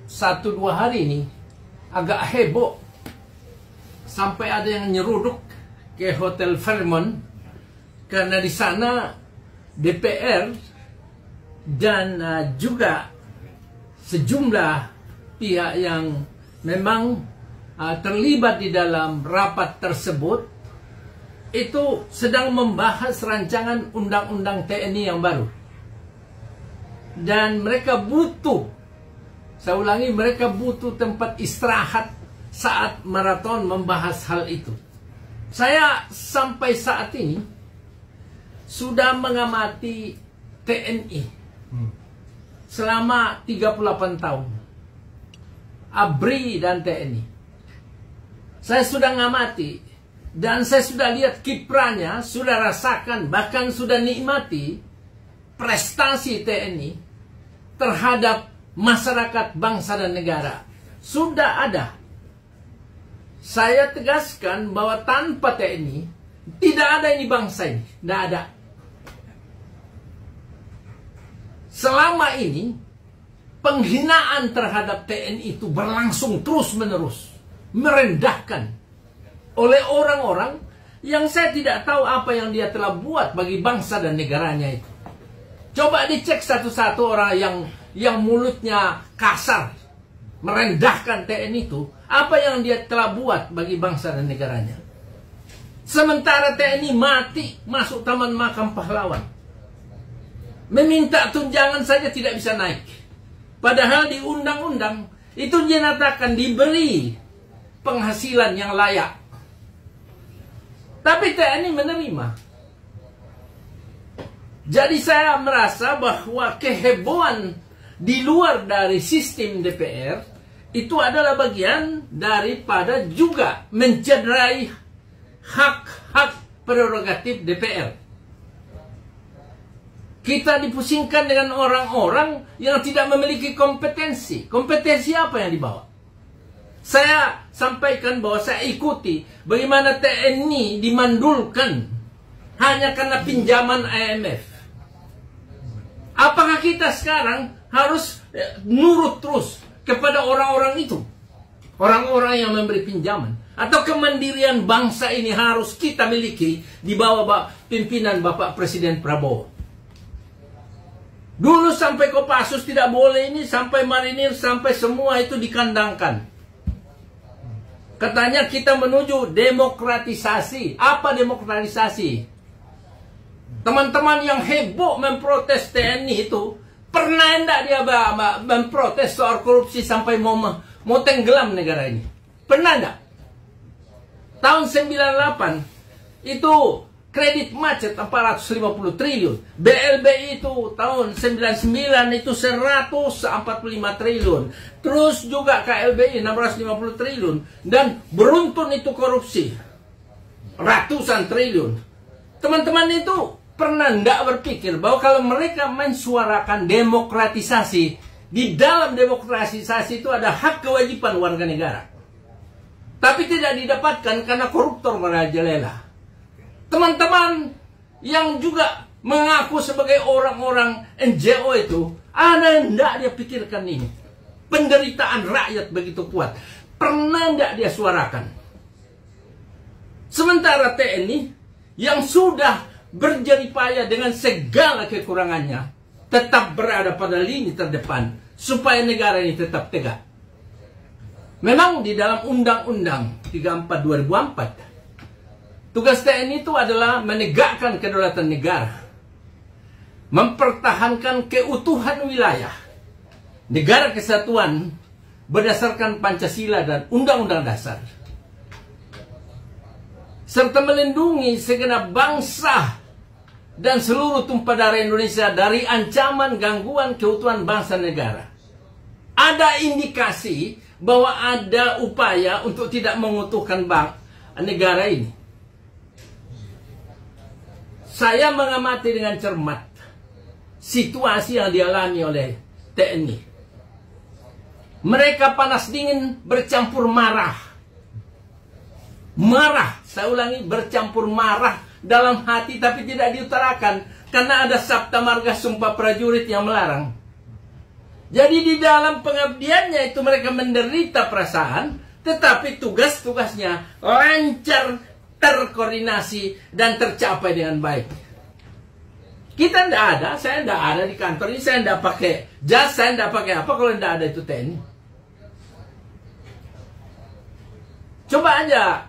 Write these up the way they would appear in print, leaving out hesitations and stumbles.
1-2 hari ini agak heboh. Sampai ada yang nyeruduk ke Hotel Fairmont karena di sana DPR dan juga sejumlah pihak yang memang terlibat di dalam rapat tersebut itu sedang membahas rancangan undang-undang TNI yang baru. Dan mereka butuh, saya ulangi, mereka butuh tempat istirahat saat maraton membahas hal itu. Saya sampai saat ini sudah mengamati TNI selama 38 tahun. ABRI dan TNI. Saya sudah ngamati dan saya sudah lihat kiprahnya, sudah rasakan, bahkan sudah nikmati prestasi TNI terhadap masyarakat, bangsa dan negara. Sudah ada. Saya tegaskan bahwa tanpa TNI tidak ada ini bangsa ini, tidak ada. Selama ini penghinaan terhadap TNI itu berlangsung terus-menerus, merendahkan oleh orang-orang yang saya tidak tahu apa yang dia telah buat bagi bangsa dan negaranya itu. Coba dicek satu-satu orang yang mulutnya kasar, merendahkan TNI itu, apa yang dia telah buat bagi bangsa dan negaranya. Sementara TNI mati masuk Taman Makam Pahlawan, meminta tunjangan saja tidak bisa naik. Padahal di undang-undang itu dinyatakan diberi penghasilan yang layak. Tapi TNI menerima. Jadi saya merasa bahwa kehebohan di luar dari sistem DPR itu adalah bagian daripada juga mencederai hak-hak prerogatif DPR. Kita dipusingkan dengan orang-orang yang tidak memiliki kompetensi. Kompetensi apa yang dibawa? Saya sampaikan bahwa saya ikuti bagaimana TNI dimandulkan hanya karena pinjaman IMF. Apakah kita sekarang harus nurut terus kepada orang-orang itu? Orang-orang yang memberi pinjaman. Atau kemandirian bangsa ini harus kita miliki di bawah pimpinan Bapak Presiden Prabowo. Dulu sampai Kopassus tidak boleh ini, sampai marinir, sampai semua itu dikandangkan. Katanya kita menuju demokratisasi. Apa demokratisasi? Teman-teman yang heboh memprotes TNI itu, pernah enggak dia memprotes soal korupsi sampai mau tenggelam negara ini? Pernah enggak? Tahun 98 itu kredit macet 450 triliun. BLBI itu tahun 99 itu 145 triliun. Terus juga KLBI 650 triliun. Dan beruntun itu korupsi. Ratusan triliun. Teman-teman itu pernah enggak berpikir bahwa kalau mereka mensuarakan demokratisasi, di dalam demokratisasi itu ada hak kewajiban warga negara. Tapi tidak didapatkan karena koruptor merajalela. Teman-teman yang juga mengaku sebagai orang-orang NGO itu, ada enggak dia pikirkan ini? Penderitaan rakyat begitu kuat. Pernah enggak dia suarakan? Sementara TNI yang sudah berjeripaya dengan segala kekurangannya, tetap berada pada lini terdepan supaya negara ini tetap tegak. Memang di dalam Undang-Undang 34 2004, tugas TNI itu adalah menegakkan kedaulatan negara, mempertahankan keutuhan wilayah, negara kesatuan berdasarkan Pancasila dan Undang-Undang Dasar, serta melindungi segenap bangsa dan seluruh tumpah darah Indonesia dari ancaman gangguan keutuhan bangsa dan negara. Ada indikasi bahwa ada upaya untuk tidak mengutuhkan negara ini. Saya mengamati dengan cermat situasi yang dialami oleh TNI. Mereka panas dingin bercampur marah. Marah, saya ulangi, bercampur marah dalam hati tapi tidak diutarakan karena ada Sabta Marga Sumpah Prajurit yang melarang. Jadi di dalam pengabdiannya itu mereka menderita perasaan, tetapi tugas-tugasnya lancar, terkoordinasi, dan tercapai dengan baik. Kita tidak ada, saya tidak ada di kantor ini, saya tidak pakai jas, saya tidak pakai apa kalau tidak ada itu TNI. Coba aja,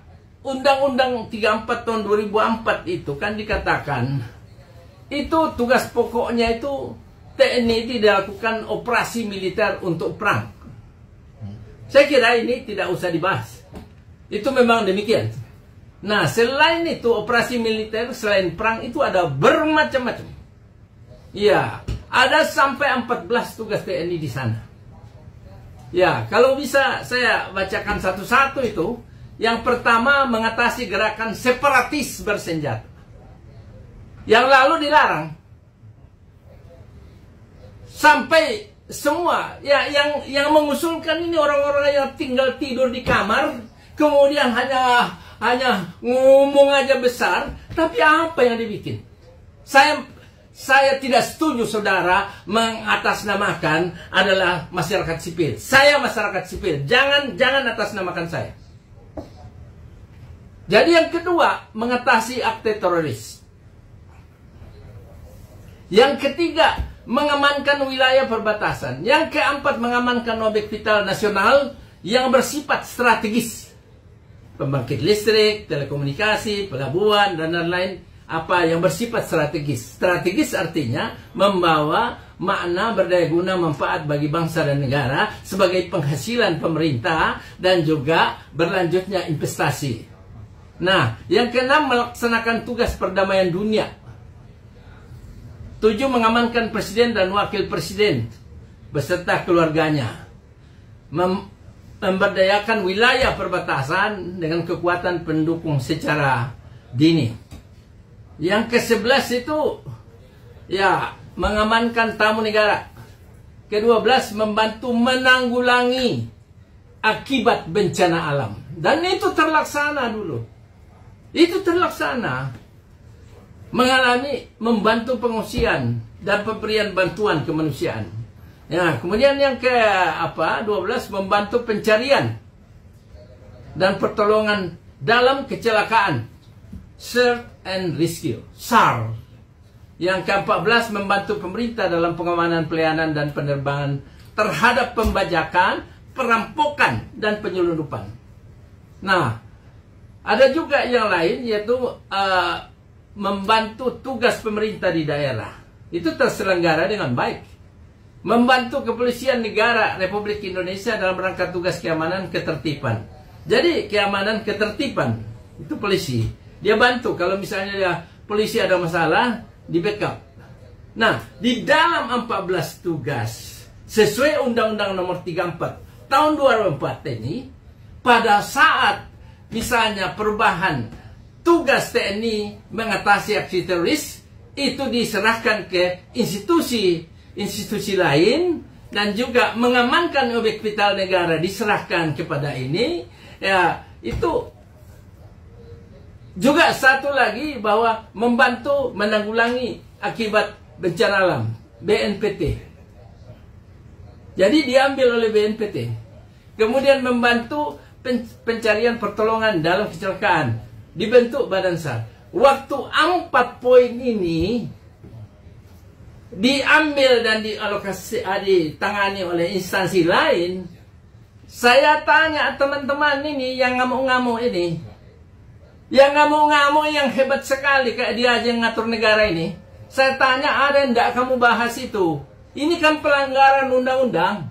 Undang-Undang 34 tahun 2004 itu kan dikatakan, itu tugas pokoknya itu TNI tidak lakukan operasi militer untuk perang. Saya kira ini tidak usah dibahas. Itu memang demikian. Nah, selain itu operasi militer, selain perang itu ada bermacam-macam. Ya, ada sampai 14 tugas TNI di sana. Ya, kalau bisa saya bacakan satu-satu itu. Yang pertama, mengatasi gerakan separatis bersenjata. Yang lalu dilarang. Sampai semua ya yang mengusulkan ini orang-orang yang tinggal tidur di kamar, kemudian hanya ngomong aja besar, tapi apa yang dibikin? Saya tidak setuju saudara mengatasnamakan adalah masyarakat sipil. Saya masyarakat sipil, jangan atasnamakan saya. Jadi yang kedua, mengatasi akte teroris. Yang ketiga, mengamankan wilayah perbatasan. Yang keempat, mengamankan objek vital nasional yang bersifat strategis. Pembangkit listrik, telekomunikasi, pelabuhan, dan lain-lain. Apa yang bersifat strategis. Strategis artinya membawa makna berdaya guna manfaat bagi bangsa dan negara sebagai penghasilan pemerintah dan juga berlanjutnya investasi. Nah, yang keenam, melaksanakan tugas perdamaian dunia. 7, mengamankan presiden dan wakil presiden beserta keluarganya. Memberdayakan wilayah perbatasan dengan kekuatan pendukung secara dini. Yang ke-11 itu ya mengamankan tamu negara. Ke-12, membantu menanggulangi akibat bencana alam. Dan itu terlaksana dulu. Itu terlaksana. Membantu pengungsian dan pemberian bantuan kemanusiaan. Ya, kemudian yang ke-12, membantu pencarian dan pertolongan dalam kecelakaan. Search and Rescue, SAR. Yang ke-14, membantu pemerintah dalam pengamanan pelayanan dan penerbangan terhadap pembajakan, perampokan, dan penyelundupan. Nah, ada juga yang lain, yaitu membantu tugas pemerintah di daerah. Itu terselenggara dengan baik. Membantu kepolisian negara Republik Indonesia dalam rangka tugas keamanan ketertiban. Jadi, keamanan ketertiban, itu polisi. Dia bantu kalau misalnya polisi ada masalah, di backup. Nah, di dalam 14 tugas sesuai Undang-Undang Nomor 34 Tahun 2004 ini, pada saat misalnya perubahan tugas TNI mengatasi aksi teroris, itu diserahkan ke institusi lain, dan juga mengamankan objek vital negara diserahkan kepada ini. Ya, itu juga satu lagi, bahwa membantu menanggulangi akibat bencana alam, BNPT. Jadi diambil oleh BNPT. Kemudian membantu pencarian pertolongan dalam kecelakaan, dibentuk Badan SAR. Waktu 4 poin ini diambil dan ditangani oleh instansi lain, saya tanya teman-teman ini yang ngamuk-ngamuk ini, yang ngamuk-ngamuk yang hebat sekali kayak dia aja yang ngatur negara ini. Saya tanya, ada enggak kamu bahas itu? Ini kan pelanggaran undang-undang.